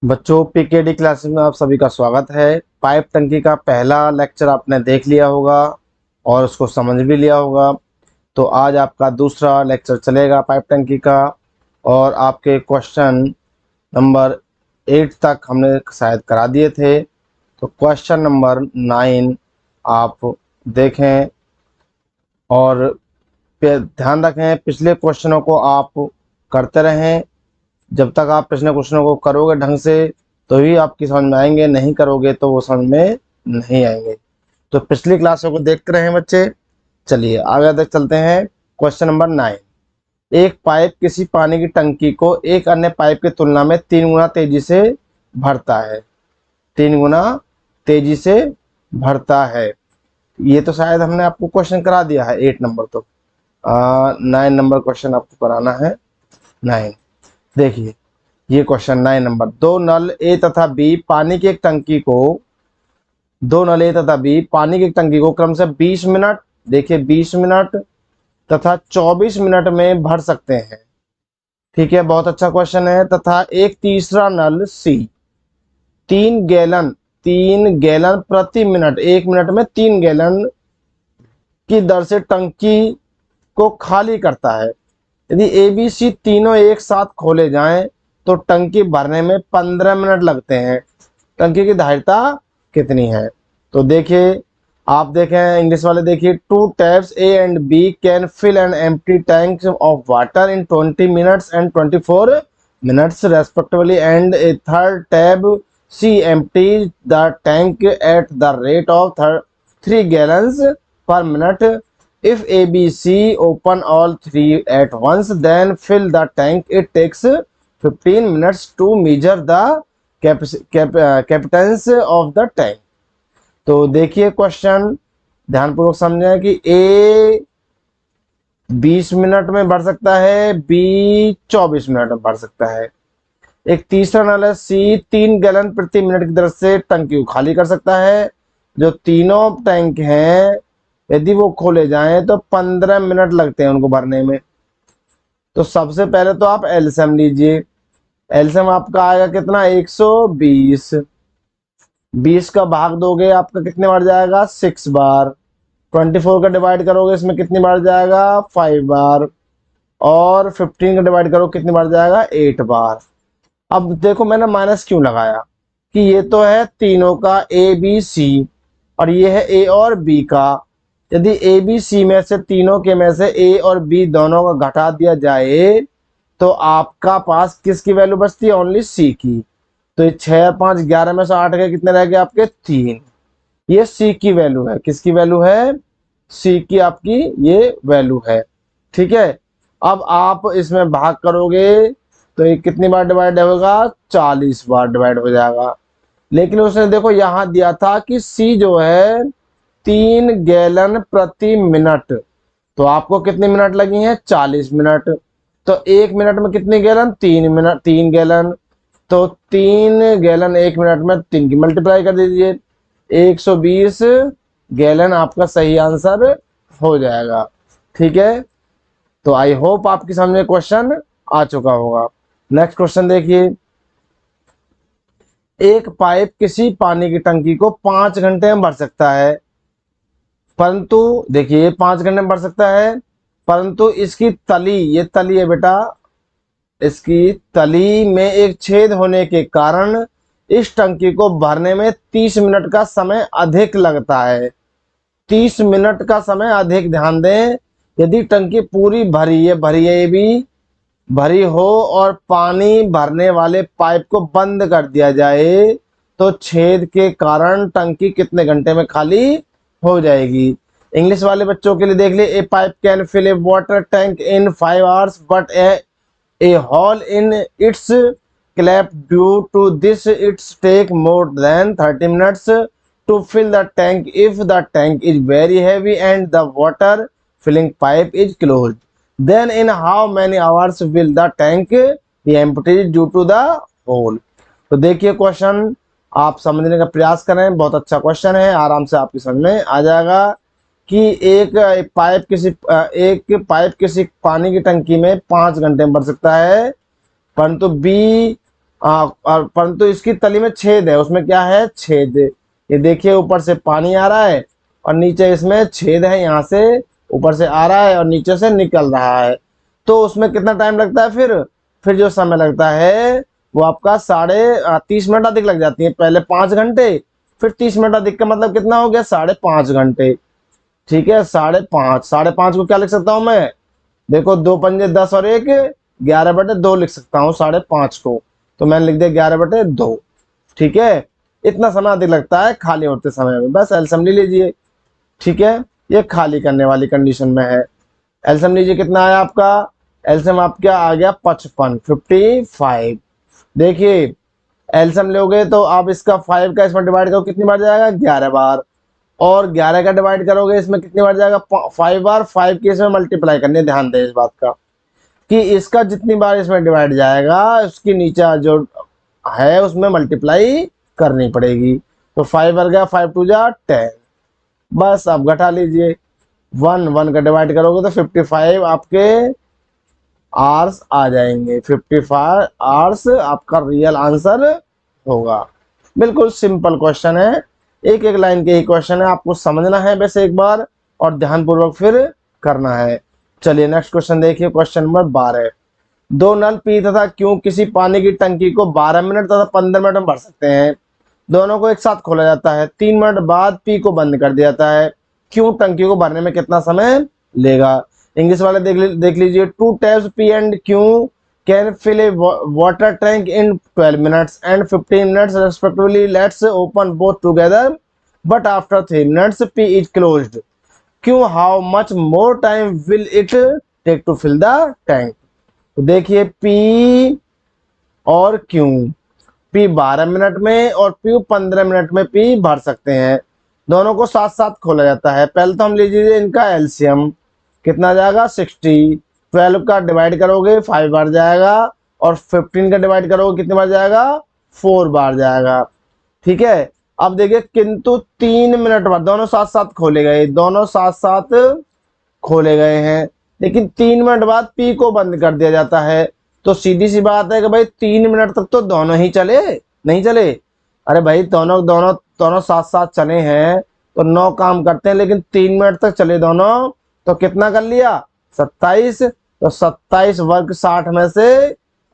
बच्चों, PKD classes में आप सभी का स्वागत है। पाइप टंकी का पहला लेक्चर आपने देख लिया होगा और उसको समझ भी लिया होगा। तो आज आपका दूसरा लेक्चर चलेगा पाइप टंकी का, और आपके क्वेश्चन नंबर 8 तक हमने शायद करा दिए थे। तो क्वेश्चन नंबर 9 आप देखें और ध्यान रखें, पिछले क्वेश्चनों को आप करते रहें। जब तक आप पिछले क्वेश्चनों को करोगे ढंग से तो ही आपकी समझ में आएंगे, नहीं करोगे तो वो समझ में नहीं आएंगे। तो पिछली क्लासों को देखते रहें बच्चे। चलिए आगे तक चलते हैं। Question number 9। एक पाइप किसी पानी की टंकी को एक अन्य पाइप की तुलना में 3 गुना तेजी से भरता है। 3 गुना तेजी से भरता है। ये तो शायद हमने आपको क्वेश्चन करा दिया है 8 नंबर। तो 9 नंबर क्वेश्चन आपको कराना है। 9 देखिए, ये क्वेश्चन 9 नंबर। दो नल ए तथा बी पानी की एक टंकी को क्रम से 20 मिनट, देखिए 20 मिनट तथा 24 मिनट में भर सकते हैं। ठीक है, बहुत अच्छा क्वेश्चन है। तथा एक तीसरा नल सी 3 गैलन प्रति मिनट, 1 मिनट में 3 गैलन की दर से टंकी को खाली करता है। यदि ए बी सी तीनों एक साथ खोले जाएं तो टंकी भरने में 15 मिनट लगते हैं। टंकी की धारिता कितनी है? तो देखिए, आप देखें इंग्लिश वाले, देखिए 2 taps A and B can fill an empty tank of water in 20 minutes and 24 minutes respectively, and a third tap C empty the tank at the rate of 3 gallons per minute. If A, B, C open all 3 at once, then fill the tank. It takes 15 minutes to measure the capacitance of the tank. तो देखिए question ध्यानपूर्वक समझें कि A 20 minute में भर सकता है, B 24 minute में भर सकता है। एक तीसरा नल है C 3 गैलन प्रति मिनट की दर से टंकी को खाली कर सकता है। जो तीनों टैंक हैं, यदि वो खोले जाएं तो 15 मिनट लगते हैं उनको भरने में। तो सबसे पहले तो आप एलसीएम लीजिए। एलसीएम आपका आएगा कितना? 120। 20 का भाग दोगे आपका कितने बार जाएगा? 6 बार। 24 का डिवाइड करोगे इसमें कितनी बार जाएगा? 5 बार। और 15 का डिवाइड करो कितनी बार जाएगा? 8 बार। अब देखो मैंने माइनस क्यों लगाया कि ये तो है तीनों का ए बी सी, और ये है ए और बी का। यदि ए बी सी में से तीनों के में से ए और बी दोनों का घटा दिया जाए तो आपका पास किसकी वैल्यू बचती है? ओनली सी की। तो 6 5 11 में से 8 के कितने रह गए आपके? 3। ये सी की वैल्यू है। किसकी वैल्यू है? सी की आपकी ये वैल्यू है। ठीक है, अब आप इसमें भाग करोगे तो ये कितनी बार डिवाइड होगा? 40 बार डिवाइड हो जाएगा। लेकिन उसने देखो यहां दिया था कि सी जो है 3 गैलन प्रति मिनट, तो आपको कितनी मिनट लगी हैं? 40 मिनट। तो 1 मिनट में कितनी गैलन? 3 minute, 3 gallon. तो 3 गैलन 1 मिनट में 3 की मल्टीप्लाई कर दीजिए, 120 गैलन आपका सही आंसर हो जाएगा। ठीक है, तो आई होप आपकी समझ में क्वेश्चन आ चुका होगा। नेक्स्ट क्वेश्चन देखिए। एक पाइप किसी पानी की टंकी को 5 घंटे में भर सकता है, परंतु देखिए 5 घंटे में भर सकता है, परंतु इसकी तली, ये तली है बेटा, इसकी तली में एक छेद होने के कारण इस टंकी को भरने में 30 मिनट का समय अधिक लगता है। 30 मिनट का समय अधिक, ध्यान दें। यदि टंकी पूरी भरी है ये भी भरी हो और पानी भरने वाले पाइप को बंद कर दिया जाए तो छेद के कारण टंकी कितने घंटे में खाली हो जाएगी? इंग्लिश वाले बच्चों के लिए देख लिए। A pipe can fill a water tank in 5 hours but a hole in its clap due to this its take more than 30 minutes to fill the tank if the tank is very heavy and the water filling pipe is closed, then in how many hours will the tank be emptied due to the hole? तो देखिए question आप समझने का प्रयास करें, बहुत अच्छा question है, आराम से आपकी समझ में आ जाएगा कि एक पाइप किसी पानी की टंकी में 5 घंटे में भर सकता है, परंतु बी और परंतु इसकी तली में छेद है, उसमें क्या है, छेद। ये देखिए ऊपर से पानी आ रहा है और नीचे इसमें छेद है, यहाँ से ऊपर से आ रहा है और नीचे से निकल रहा है। तो उसमें कितना टाइम लगता है, फिर जो समय लगता है वो आपका 30.5 मिनट अधिक लग जाती है। पहले 5 घंटे, फिर 30 मिनट अधिक का मतलब कितना हो गया, 5.5 घंटे। ठीक है, 5.5, 5.5 को क्या लिख सकता हूं मैं, देखो 2 पंजे 10 और 1, 11/2 लिख सकता हूँ 5.5 को। तो मैंने लिख दिया 11/2। ठीक है, इतना समय अधिक लगता है खाली होते समय में। बस एलसीएम ले लीजिए। ठीक है, ये खाली करने वाली कंडीशन में है। एलसीएम लीजिए, कितना आया आपका, एलसीएम आपका आ गया 55। देखिए एलसीएम लोगे तो आप इसका 5 का इसमें डिवाइड करो, कितनी बार जाएगा, 11 बार। और 11 का डिवाइड करोगे इसमें कितनी बार जाएगा, 5 बार। 5 की इसमें मल्टीप्लाई करनी, ध्यान दें इस बात का कि इसका जितनी बार इसमें डिवाइड जाएगा उसकी नीचे जो है उसमें मल्टीप्लाई करनी पड़ेगी। तो 5 बार गया, 5 टू जा 10। बस आप घटा लीजिए, 1 का डिवाइड करोगे तो 55 आपके आवर्स आ जाएंगे। 55 आवर्स आपका रियल आंसर होगा। बिल्कुल सिंपल क्वेश्चन है, एक एक लाइन के ही क्वेश्चन है, आपको समझना है वैसे एक बार और ध्यानपूर्वक फिर करना है। चलिए नेक्स्ट क्वेश्चन देखिए, क्वेश्चन नंबर 12। दो नल पी तथा क्यू किसी पानी की टंकी को 12 मिनट तथा 15 मिनट में भर सकते हैं। दोनों को एक साथ खोला जाता है, 3 मिनट बाद पी को बंद कर दिया जाता है। क्यू टंकी को भरने में कितना समय लेगा। इंग्लिश वाले देख लीजिए, 2 taps P and Q can fill a water tank in 12 minutes and 15 minutes respectively. Let's open both together but after 3 minutes P is closed. Q how much more time will it take to fill the tank. तो देखिए P और Q, P 12 minute में और P 15 minute में P भर सकते हैं। दोनों को साथ साथ खोला जाता है। पहले तो हम लीजिए इनका एलसीएम, कितना जाएगा 60। 12 का डिवाइड करोगे 5 बार जाएगा और 15 का डिवाइड करोगे कितनी बार जाएगा, 4 बार जाएगा। ठीक है, अब देखिए किंतु 3 मिनट बाद दोनों साथ साथ खोले गए, दोनों साथ साथ खोले गए हैं, लेकिन 3 मिनट बाद पी को बंद कर दिया जाता है। तो सीधी सी बात है कि भाई 3 मिनट तक तो दोनों ही चले, नहीं चले। अरे भाई दोनों दोनों दोनों साथ साथ चले हैं तो 9 काम करते हैं, लेकिन 3 मिनट तक चले दोनों, तो कितना कर लिया, 27। तो 27 वर्ग 60 में से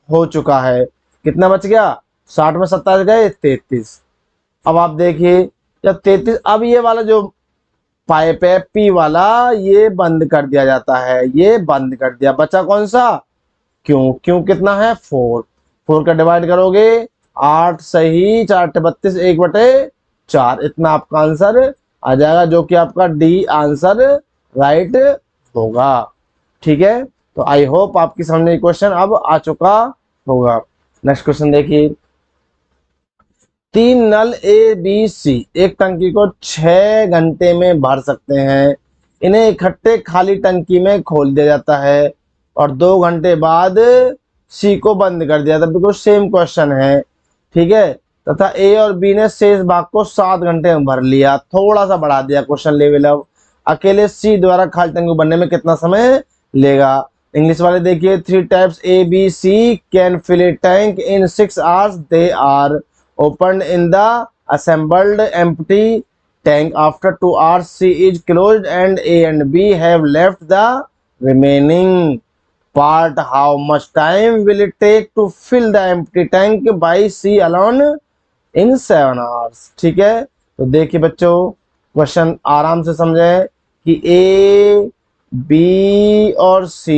हो चुका है, कितना बच गया, 60 में 27 गए 33। अब आप देखिए जब 33, अब ये वाला जो पाइप है पी वाला ये बंद कर दिया जाता है, ये बंद कर दिया, बचा कौन सा, क्यों, क्यों कितना है 4। 4 का डिवाइड करोगे 8 सही, 4 32, 1/4, इतना आपका आंसर आ जाएगा, जो कि आपका डी आंसर राइट होगा। ठीक है, तो आई होप आपकी समझ में क्वेश्चन अब आ चुका होगा। नेक्स्ट क्वेश्चन देखिए, 3 नल ए बी सी एक टंकी को 6 घंटे में भर सकते हैं। इन्हें इकट्ठे खाली टंकी में खोल दिया जाता है और 2 घंटे बाद सी को बंद कर दिया जाता है। बिल्कुल सेम क्वेश्चन है। ठीक है, तथा ए और बी ने शेष भाग को 7 घंटे में भर लिया। थोड़ा सा बढ़ा दिया क्वेश्चन लेवल। अब अकेले सी द्वारा खाली टंकी बनने में कितना समय लेगा। इंग्लिश वाले देखिए, 3 types A B C can fill a tank in 6 hours. They are opened in the assembled empty tank. After 2 hours C is closed and A and B have left the remaining part. How much time will it take to fill the empty tank by C alone in 7 hours? ठीक है, तो देखिए बच्चों question आराम से समझें कि A, B और C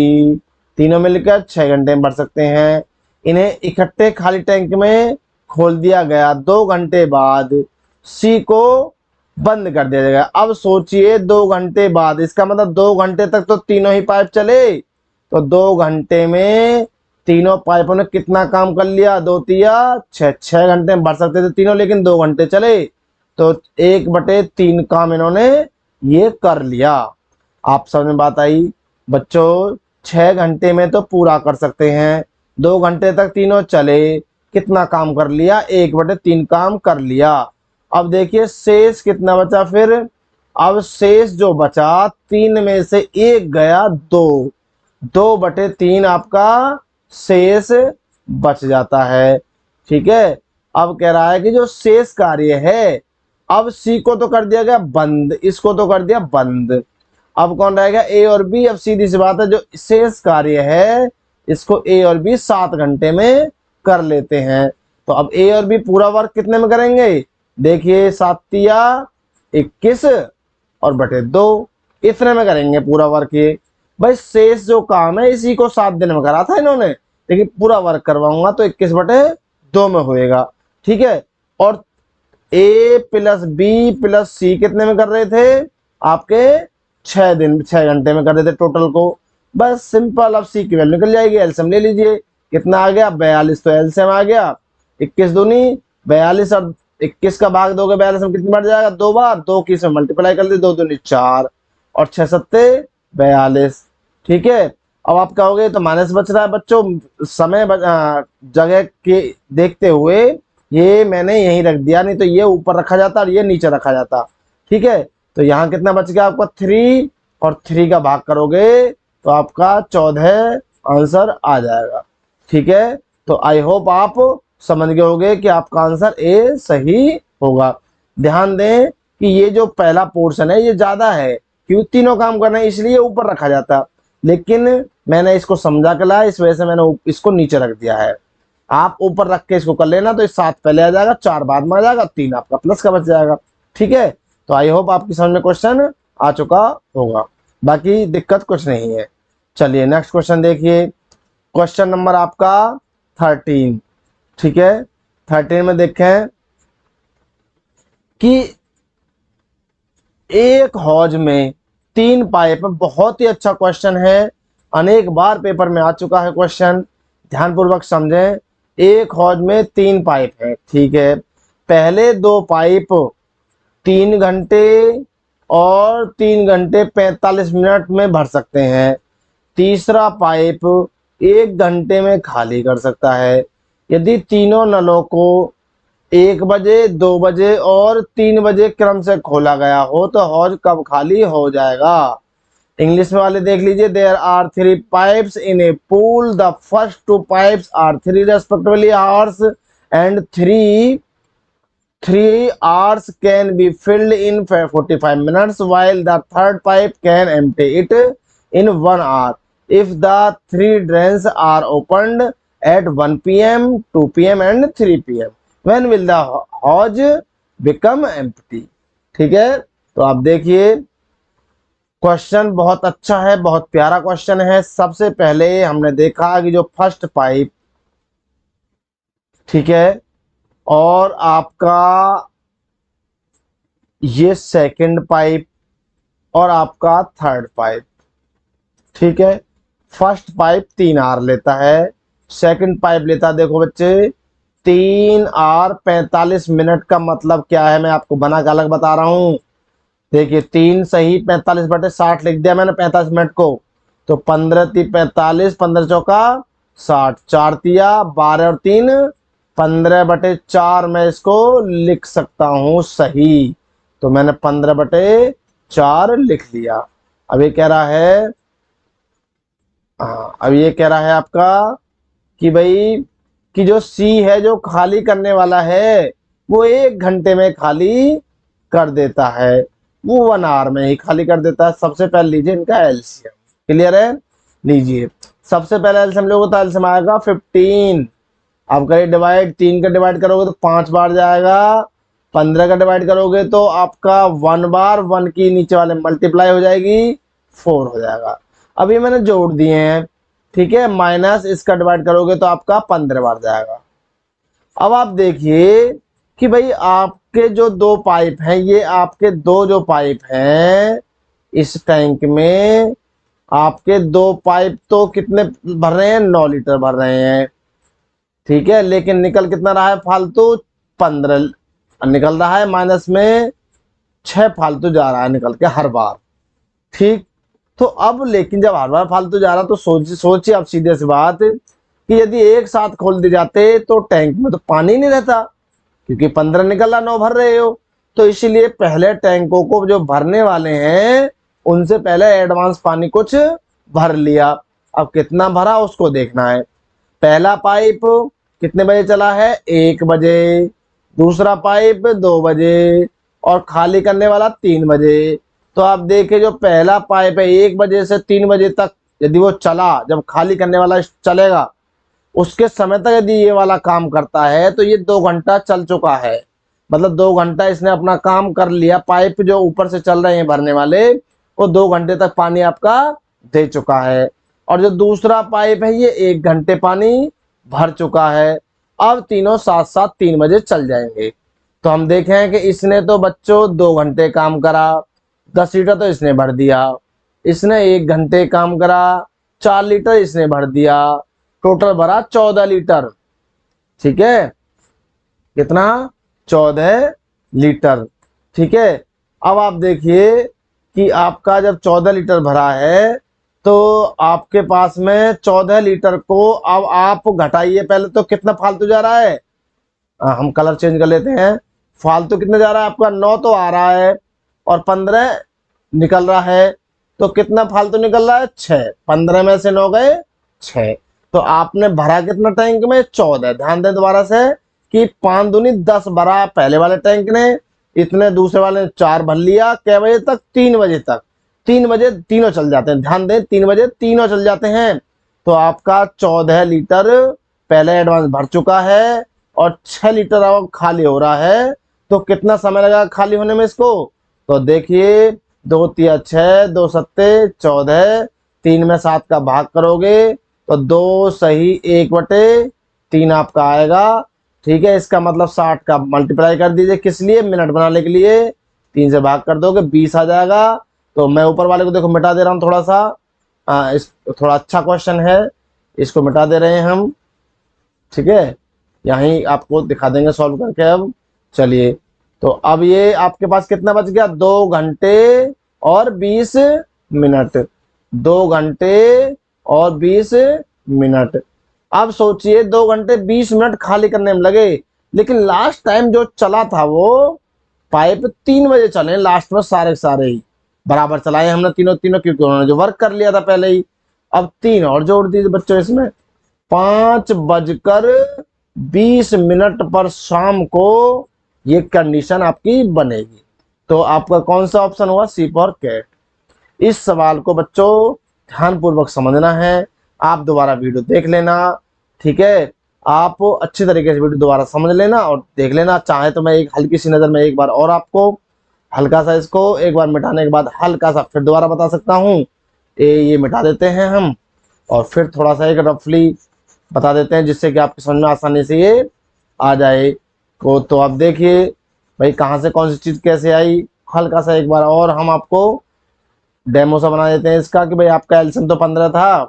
तीनों मिलकर 6 घंटे में भर सकते हैं। इन्हें इकट्ठे खाली टैंक में खोल दिया गया, 2 घंटे बाद सी को बंद कर दिया जाएगा। अब सोचिए 2 घंटे बाद, इसका मतलब 2 घंटे तक तो तीनों ही पाइप चले, तो 2 घंटे में तीनों पाइपों ने कितना काम कर लिया, 2 तिया 6, 6 घंटे में भर सकते थे तीनों, लेकिन 2 घंटे चले तो 1/3 काम इन्होंने ये कर लिया। आप सब में बात आई बच्चों, 6 घंटे में तो पूरा कर सकते हैं, 2 घंटे तक तीनों चले, कितना काम कर लिया, 1/3 काम कर लिया। अब देखिए शेष कितना बचा फिर। अब शेष जो बचा 3 में से 1 गया 2, 2/3 आपका शेष बच जाता है। ठीक है। अब कह रहा है कि जो शेष कार्य है, अब सी को तो कर दिया गया बंद, इसको तो कर दिया बंद, अब कौन रहेगा ए और बी। अब सीधी सी बात है, जो शेष कार्य है इसको ए और बी 7 घंटे में कर लेते हैं। तो अब ए और बी पूरा वर्क कितने में करेंगे, देखिए 7 या 21 और बटे 2, इतने में करेंगे पूरा वर्क। ये भाई शेष जो काम है इसी को 7 दिन में करा था इन्होंने, लेकिन पूरा वर्क करवाऊंगा तो 21/2 में होएगा। ठीक है। और ए प्लस बी प्लस सी कितने में कर रहे थे, आपके 6 घंटे में कर रहे थे टोटल को। बस सिंपल, अब सी की वैल्यू निकल जाएगी, एलसीएम ले लीजिए। कितना आ गया 42, तो एलसीएम आ गया 21 दूनी 42 और 21 का भाग दोगे 42 में कितनी बार जाएगा, 2 बार, 2 की इसमें मल्टीप्लाई कर दी, 2 दूनी 4 और 6 सत्ते 42। ठीक है। अब आप कहोगे तो माइनस बच रहा है बच्चों, समय जगह के देखते हुए ये मैंने यहीं रख दिया, नहीं तो ये ऊपर रखा जाता और ये नीचे रखा जाता। ठीक है। तो यहाँ कितना बच गया आपका 3, और 3 का भाग करोगे तो आपका 14 आंसर आ जाएगा। ठीक है। तो आई होप आप समझ गए होंगे कि आपका आंसर ए सही होगा। ध्यान दें कि ये जो पहला पोर्शन है ये ज्यादा है, क्यों, तीनों काम करना है इसलिए ऊपर रखा जाता, लेकिन मैंने इसको समझा के लाया, इस वजह से मैंने इसको नीचे रख दिया है। आप ऊपर रख के इसको कर लेना तो 7 पहले आ जाएगा, 4 बाद में आ जाएगा, 3 आपका प्लस का बच जाएगा। ठीक है। तो आई होप आपकी समझ में क्वेश्चन आ चुका होगा, बाकी दिक्कत कुछ नहीं है। चलिए नेक्स्ट क्वेश्चन देखिए, क्वेश्चन नंबर आपका 13। ठीक है। 13 में देखें कि एक हौज में 3 पाइप, बहुत ही अच्छा क्वेश्चन है, अनेक बार पेपर में आ चुका है क्वेश्चन, ध्यानपूर्वक समझें। एक हौज में 3 पाइप है। ठीक है। पहले 2 पाइप 3 घंटे और 3 घंटे 45 मिनट में भर सकते हैं। तीसरा पाइप 1 घंटे में खाली कर सकता है। यदि तीनों नलों को 1 बजे, 2 बजे और 3 बजे क्रम से खोला गया हो तो हौज कब खाली हो जाएगा। इंग्लिश में वाले देख लीजिए, there are 3 pipes in a pool, the first 2 pipes are 3 respectively hours and 3 hours can be filled in 45 minutes while the third pipe can empty it in 1 hour if the 3 drains are opened at 1 p.m, 2 p.m and 3 p.m. When will the hose become empty? ठीक है। तो आप देखिए question बहुत अच्छा है, बहुत प्यारा क्वेश्चन है। सबसे पहले हमने देखा कि जो फर्स्ट पाइप, ठीक है, और आपका ये सेकंड पाइप और आपका थर्ड पाइप। ठीक है। फर्स्ट पाइप 3 आवर लेता है, सेकंड पाइप लेता है, देखो बच्चे 3 आवर 45 मिनट का मतलब क्या है, मैं आपको बना के अलग बता रहा हूं। देखिए 3 सही 45/60 लिख दिया मैंने 45 मिनट को, तो 15 × 45, 15 चौका 60, 4 तिया 12 और 3 15/4 मैं इसको लिख सकता हूं सही, तो मैंने 15/4 लिख लिया। अब ये कह रहा है, अब ये कह रहा है आपका कि भाई कि जो सी है जो खाली करने वाला है वो 1 घंटे में खाली कर देता है, वो 1 आवर में ही खाली कर देता है। सबसे पहले लीजिए इनका एलसीएम, क्लियर है, लीजिए सबसे पहले एलसीएम लोगे तो एलसीएम आएगा 15। आप करिए डिवाइड, 3 का डिवाइड करोगे तो 5 बार जाएगा, 15 का डिवाइड करोगे तो आपका 1 बार, 1 की नीचे वाले मल्टीप्लाई हो जाएगी 4 हो जाएगा। अब ये मैंने जोड़ दिए हैं। ठीक है। माइनस इसका डिवाइड करोगे तो आपका 15 बार जाएगा। अब आप देखिए कि भाई आपके जो 2 पाइप हैं, ये आपके 2 जो पाइप हैं इस टैंक में, आपके 2 पाइप तो कितने भर रहे हैं, 9 लीटर भर रहे हैं। ठीक है। लेकिन निकल कितना रहा है फालतू, 15 निकल रहा है, माइनस में 6 फालतू जा रहा है निकल के हर बार। ठीक। तो अब लेकिन जब हर बार फालतू जा रहा तो सोचिए आप सीधे सी बात कि यदि एक साथ खोल दिए जाते तो टैंक में तो पानी नहीं रहता, क्योंकि 15 निकल रहा, 9 भर रहे हो, तो इसीलिए पहले टैंकों को जो भरने वाले हैं उनसे पहले एडवांस पानी कुछ भर लिया। अब कितना भरा उसको देखना है। पहला पाइप कितने बजे चला है? 1 बजे। दूसरा पाइप 2 बजे और खाली करने वाला 3 बजे। तो आप देखिए जो पहला पाइप है 1 बजे से 3 बजे तक यदि वो चला, जब खाली करने वाला चलेगा उसके समय तक यदि ये वाला काम करता है तो ये 2 घंटा चल चुका है। मतलब 2 घंटा इसने अपना काम कर लिया। पाइप जो ऊपर से चल रहे हैं भरने वाले, वो 2 घंटे तक पानी आपका दे चुका है। और जो दूसरा पाइप है ये 1 घंटे पानी भर चुका है। अब तीनों साथ साथ 3 बजे चल जाएंगे। तो हम देखें कि इसने तो बच्चों 2 घंटे काम करा, 10 लीटर तो इसने भर दिया। इसने 1 घंटे काम करा, 4 लीटर इसने भर दिया। टोटल भरा 14 लीटर। ठीक है, कितना? 14 लीटर। ठीक है, अब आप देखिए कि आपका जब 14 लीटर भरा है तो आपके पास में 14 लीटर को अब आप घटाइए पहले तो कितना फालतू जा रहा है। हम कलर चेंज कर लेते हैं। फालतू कितने जा रहा है आपका? 9 तो आ रहा है और 15 निकल रहा है। तो कितना फालतू निकल रहा है? 6। 15 में से 9 गए 6। तो आपने भरा कितना टैंक में? 14। ध्यान दें दोबारा से कि 5 दूनी 10 भरा पहले वाले टैंक ने, इतने दूसरे वाले ने 4 भर लिया। कै बजे तक? 3 बजे तक। 3 बजे तीनों चल जाते हैं। ध्यान दें 3 बजे तीनों चल जाते हैं। तो आपका 14 लीटर पहले एडवांस भर चुका है और 6 लीटर अब खाली हो रहा है। तो कितना समय लगा खाली होने में इसको? तो देखिए 2 तिया 6, 2 सत्ते 14, 3 में 7 का भाग करोगे तो 2 सही 1/3 आपका आएगा। ठीक है, इसका मतलब 60 का मल्टीप्लाई कर दीजिए। किस लिए? मिनट बनाने के लिए। 3 से भाग कर दोगे 20 आ जाएगा। तो मैं ऊपर वाले को देखो मिटा दे रहा हूँ थोड़ा सा। इस थोड़ा अच्छा क्वेश्चन है, इसको मिटा दे रहे हैं हम। ठीक है, यहीं आपको दिखा देंगे सॉल्व करके। अब चलिए, तो अब ये आपके पास कितना बच गया? 2 घंटे और 20 मिनट। 2 घंटे और 20 मिनट। अब सोचिए 2 घंटे 20 मिनट खाली करने में लगे, लेकिन लास्ट टाइम जो चला था वो पाइप 3 बजे चले लास्ट में, सारे सारे ही बराबर चलाए हमने तीनों तीनों, क्योंकि उन्होंने जो वर्क कर लिया था पहले ही। अब 3 और जोड़ दीजिए बच्चों इसमें। 5:20 पर शाम को ये कंडीशन आपकी बनेगी। तो आपका कौन सा ऑप्शन हुआ? सी फॉर कैट। इस सवाल को बच्चों ध्यानपूर्वक समझना है। आप दोबारा वीडियो देख लेना। ठीक है, आप अच्छी तरीके से वीडियो दोबारा समझ लेना और देख लेना। चाहे तो मैं एक हल्की सी नज़र में एक बार और आपको हल्का सा इसको एक बार मिटाने के बाद हल्का सा फिर दोबारा बता सकता हूँ। ये मिटा देते हैं हम और फिर थोड़ा सा एक रफली बता देते हैं, जिससे कि आपकी समझ में आसानी से ये आ जाए को। तो आप देखिए भाई कहाँ से कौन सी चीज़ कैसे आई। हल्का सा एक बार और हम आपको डेमो सा बना देते हैं इसका कि भाई आपका एलसीएम तो 15 था।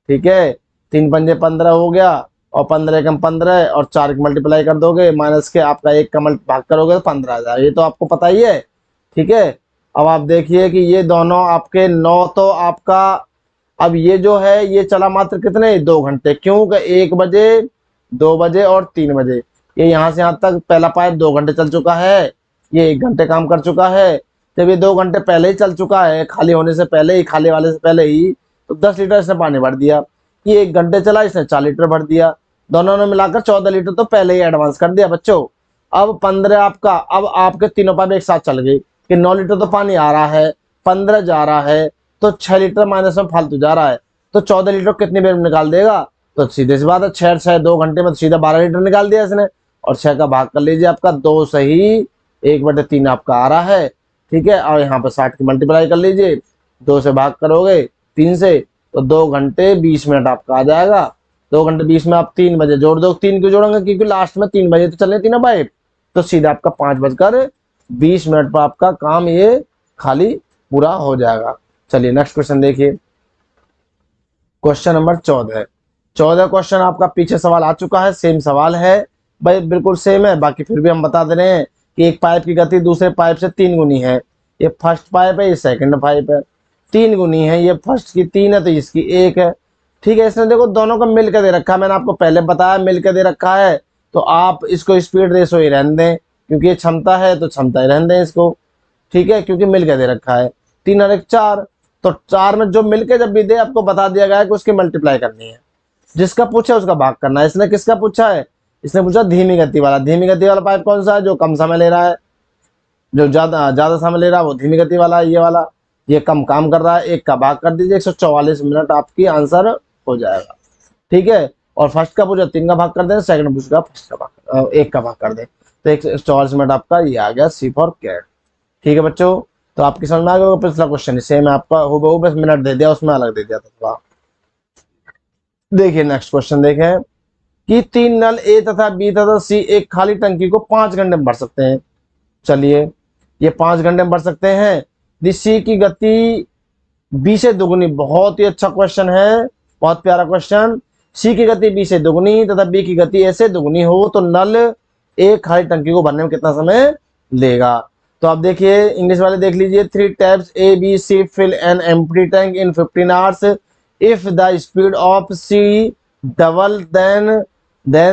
ठीक है, 3 पंजे 15 हो गया और 15 एकम 15 और 4 के मल्टीप्लाई कर दोगे माइनस के आपका 1 का भाग करोगे तो 15 आ जाएगा। ये तो आपको पता ही है। ठीक है, अब आप देखिए कि ये दोनों आपके 9 तो आपका, अब ये जो है ये चला मात्र कितने? 2 घंटे। क्यों? 1 बजे 2 बजे और 3 बजे। ये यहाँ से यहाँ तक पहला पाइप 2 घंटे चल चुका है, ये 1 घंटे काम कर चुका है। जब ये 2 घंटे पहले ही चल चुका है, खाली होने से पहले ही, खाली वाले से पहले ही, तो 10 लीटर इसने पानी भर दिया। ये 1 घंटे चला, इसने 4 लीटर भर दिया। दोनों ने मिलाकर 14 लीटर तो पहले ही एडवांस कर दिया बच्चों। अब 15 आपका, अब आपके तीनों पाइप एक साथ चल गई कि 9 लीटर तो पानी आ रहा है, 15 जा रहा है, तो 6 लीटर माइनस में फालतू जा रहा है। तो 14 लीटर कितनी देर में निकाल देगा? तो सीधे सी बात है 6 2 घंटे में तो सीधा 12 लीटर निकाल दिया इसने। और 6 का भाग कर लीजिए, आपका 2 सही 1/3 आपका आ रहा है। ठीक है, और यहाँ पर 60 की मल्टीप्लाई कर लीजिए, 2 से भाग करोगे 3 से तो 2 घंटे 20 मिनट आपका आ जाएगा। 2 घंटे 20 में आप 3 बजे जोड़ दो। 3 क्यों जोड़ेंगे? क्योंकि लास्ट में 3 बजे तो चले तीनों पाइप, तो सीधा आपका 5:20 पर आपका काम ये खाली पूरा हो जाएगा। चलिए नेक्स्ट क्वेश्चन देखिए, क्वेश्चन नंबर 14 क्वेश्चन आपका पीछे सवाल आ चुका है, सेम सवाल है भाई, बिल्कुल सेम है। बाकी फिर भी हम बता दे रहे हैं कि एक पाइप की गति दूसरे पाइप से 3 गुनी है। ये फर्स्ट पाइप है, ये सेकंड पाइप है, 3 गुनी है। ये फर्स्ट की 3 है तो इसकी 1 है। ठीक है, इसने देखो दोनों का मिलकर दे रखा है, मैंने आपको पहले बताया मिलकर दे रखा है। तो आप इसको स्पीड रेशो ही रहने दें, क्योंकि ये क्षमता है तो क्षमता ही रहने दें इसको। ठीक है, क्योंकि मिलकर दे रखा है 3 और 1 4, तो 4 में जो मिलके जब भी दे आपको बता दिया गया है कि उसकी मल्टीप्लाई करनी है। जिसका पूछा उसका भाग करना है। इसने किसका पूछा है? इसने पूछा धीमी गति वाला। धीमी गति वाला पाइप कौन सा है? जो कम समय ले रहा है। जो ज्यादा समय ले रहा है वो धीमी गति वाला है, ये वाला। ये कम काम कर रहा है, एक का भाग कर दीजिए, 144 मिनट आपकी आंसर हो जाएगा। ठीक है। और फर्स्ट का पूछा 3 का भाग कर दें, सेकंड पूछा फर्स्ट का भाग 1 का भाग कर दें, तो 144 मिनट आपका ये आ गया सी फॉर कैट। ठीक है बच्चों, तो आपकी समझ में आ गया। पिछला क्वेश्चन सेम है आपका हूबहू, बस मिनट दे दिया, उसमें अलग दे दिया था। देखिए नेक्स्ट क्वेश्चन देखें कि 3 नल ए तथा बी तथा सी एक खाली टंकी को 5 घंटे में भर सकते हैं। चलिए ये 5 घंटे में भर सकते हैं। सी की गति बी से दुगनी, बहुत ही अच्छा क्वेश्चन है, बहुत प्यारा क्वेश्चन। सी की गति बी से दुगनी तथा बी की गति ए से दुगनी हो तो नल एक खाली टंकी को भरने में कितना समय लेगा? तो आप देखिए इंग्लिश वाले देख लीजिए। 3 taps A B C fill an empty tank in 15 hours if the speed of C double then if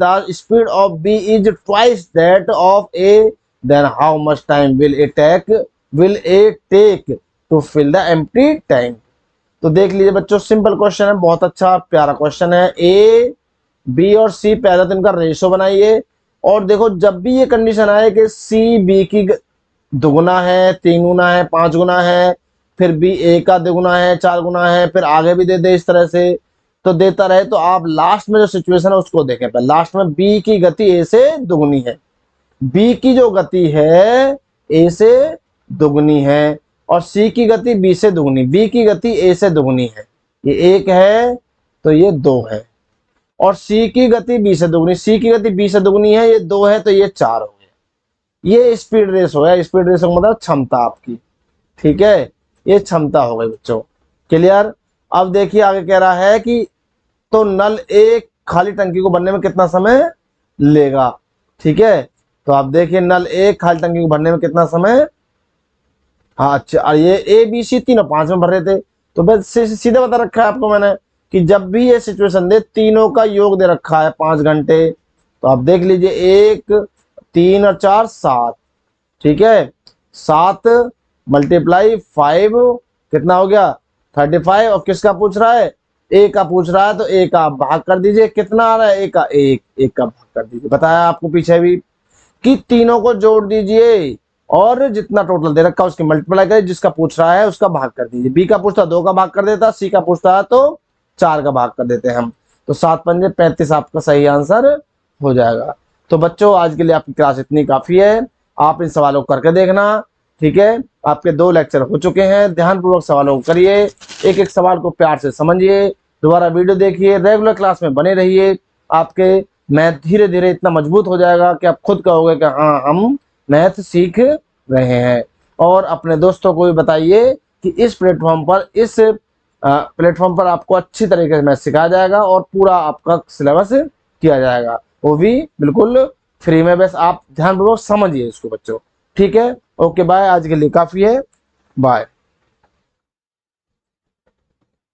the speed of B is twice that of A, then how much time will it take to fill the empty tank? तो देख लीजिए बच्चों, simple question है, बहुत अच्छा प्यारा question है। A B और सी पहले तो इनका रेशो बनाइए, और देखो जब भी ये कंडीशन आए कि सी बी की दुगुना है, 3 गुना है, 5 गुना है, फिर बी ए का दुगुना है, 4 गुना है, फिर आगे भी दे दे इस तरह से, तो देता रहे, तो आप लास्ट में जो सिचुएशन है उसको देखें। पहले लास्ट में बी की गति ए से दुगुनी है, बी की जो गति है ए से दुगनी है, और सी की गति बी से दुगनी, बी की गति ए से दुगनी है, ये 1 है तो ये 2 है, और सी की गति बी से दुगनी, सी की गति बी से दुगनी है, ये 2 है तो ये 4 हो गया। ये स्पीड रेस हो गया। स्पीड रेस मतलब क्षमता आपकी। ठीक है, ये क्षमता हो गई बच्चों, क्लियर। अब देखिए आगे कह रहा है कि तो नल एक खाली टंकी को भरने में कितना समय लेगा। ठीक है, तो आप देखिए नल एक खाली टंकी को भरने में कितना समय। हाँ अच्छा, और ये ए बी सी तीनों 5 में भर रहे थे, तो बस सीधे बता रखा है आपको मैंने कि जब भी ये सिचुएशन दे, तीनों का योग दे रखा है 5 घंटे। तो आप देख लीजिए 1 3 और 4 7। ठीक है, 7 मल्टीप्लाई 5 कितना हो गया 35। और किसका पूछ रहा है? ए का पूछ रहा है, तो ए का भाग कर दीजिए, कितना आ रहा है? ए का 1, 1 का भाग कर दीजिए। बताया आपको पीछे भी कि तीनों को जोड़ दीजिए और जितना टोटल दे रखा है उसकी मल्टीप्लाई करिए, जिसका पूछ रहा है उसका भाग कर दीजिए। बी का पूछता 2 का भाग कर देता, सी का पूछता है तो 4 का भाग कर देते हैं हम, तो 7 पंजे 35 आपका सही आंसर हो जाएगा। तो बच्चों आज के लिए आपकी क्लास इतनी काफी है, आप इन सवालों को करके देखना। ठीक है, आपके 2 लेक्चर हो चुके हैं, ध्यानपूर्वक सवालों को करिए, एक एक सवाल को प्यार से समझिए, दोबारा वीडियो देखिए, रेगुलर क्लास में बने रहिए। आपके मैथ धीरे धीरे इतना मजबूत हो जाएगा कि आप खुद कहोगे कि हाँ हम मैथ सीख रहे हैं। और अपने दोस्तों को भी बताइए कि इस प्लेटफॉर्म पर आपको अच्छी तरीके से मैथ सिखाया जाएगा और पूरा आपका सिलेबस किया जाएगा, वो भी बिल्कुल फ्री में। बस आप ध्यानपूर्वक समझिए इसको बच्चों। ठीक है, ओके बाय, आज के लिए काफी है, बाय।